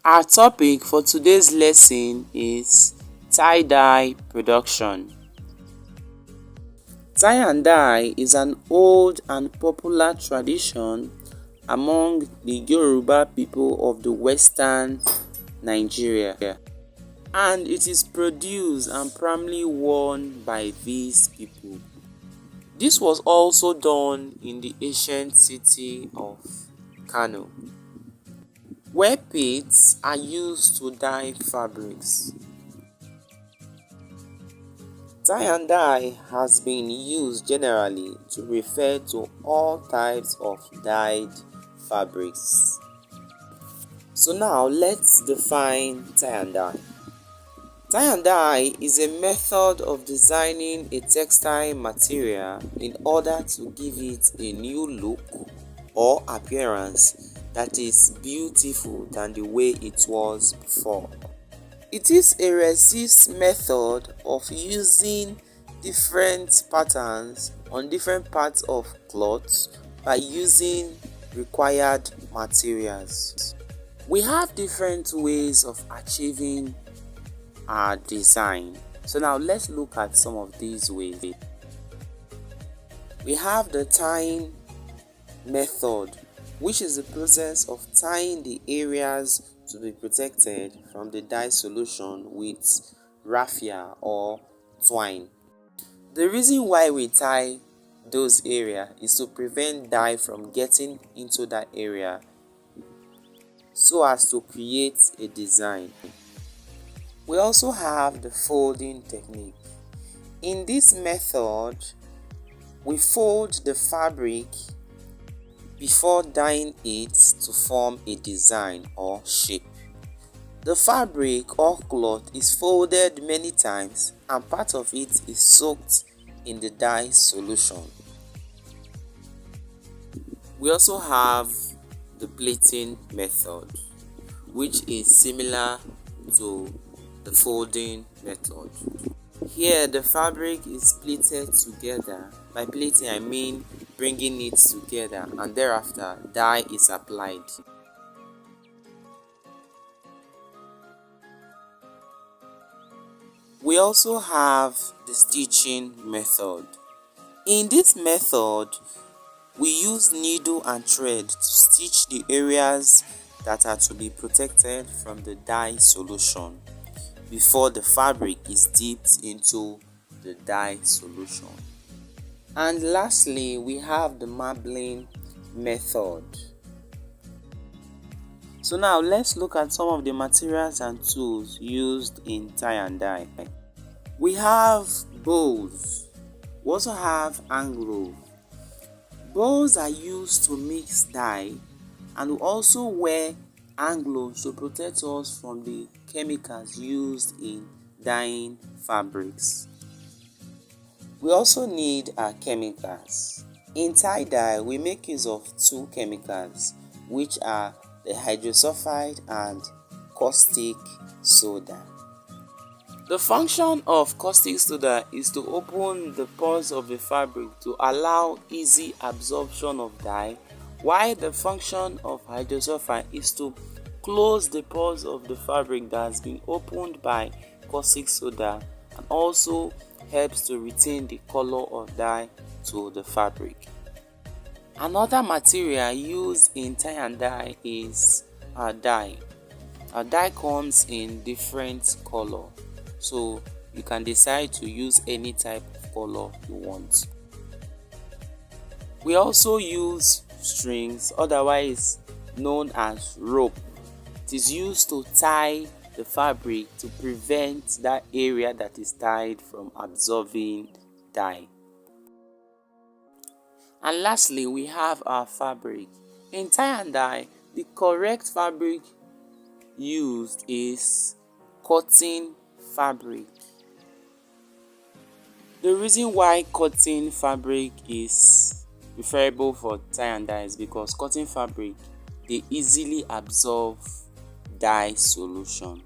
Our topic for today's lesson is tie-dye production. Tie and dye is an old and popular tradition among the Yoruba people of the western Nigeria, and it is produced and primarily worn by these people. This was also done in the ancient city of Kano, where pits are used to dye fabrics. Tie and dye has been used generally to refer to all types of dyed fabrics. So now let's define tie and dye. Tie and dye is a method of designing a textile material in order to give it a new look or appearance that is beautiful than the way it was before. It is a resist method of using different patterns on different parts of cloth by using required materials. We have different ways of achieving our design. So now let's look at some of these ways. We have the tying method, which is the process of tying the areas to be protected from the dye solution with raffia or twine. The reason why we tie those areas is to prevent dye from getting into that area so as to create a design. We also have the folding technique. In this method, we fold the fabric before dyeing it to form a design or shape. The fabric or cloth is folded many times and part of it is soaked in the dye solution. We also have the plaiting method, which is similar to the folding method. Here the fabric is plaited together. By plaiting I mean bringing it together, and thereafter dye is applied. We also have the stitching method. In this method, we use needle and thread to stitch the areas that are to be protected from the dye solution before the fabric is dipped into the dye solution. And lastly, we have the marbling method. So now let's look at some of the materials and tools used in tie and dye. We have bows. We also have anglo. Bows are used to mix dye, and we also wear anglo to protect us from the chemicals used in dyeing fabrics. We also need our chemicals. In tie-dye, we make use of two chemicals, which are the hydrosulfide and caustic soda. The function of caustic soda is to open the pores of the fabric to allow easy absorption of dye, while the function of hydrosulfide is to close the pores of the fabric that has been opened by caustic soda, and also helps to retain the color of dye to the fabric. Another material used in tie and dye is our dye. Our dye comes in different color, so you can decide to use any type of color you want. We also use strings, otherwise known as rope. It is used to tie the fabric to prevent that area that is dyed from absorbing dye. And lastly, we have our fabric. In tie and dye, the correct fabric used is cotton fabric. The reason why cotton fabric is preferable for tie and dye is because cotton fabric, they easily absorb dye solution.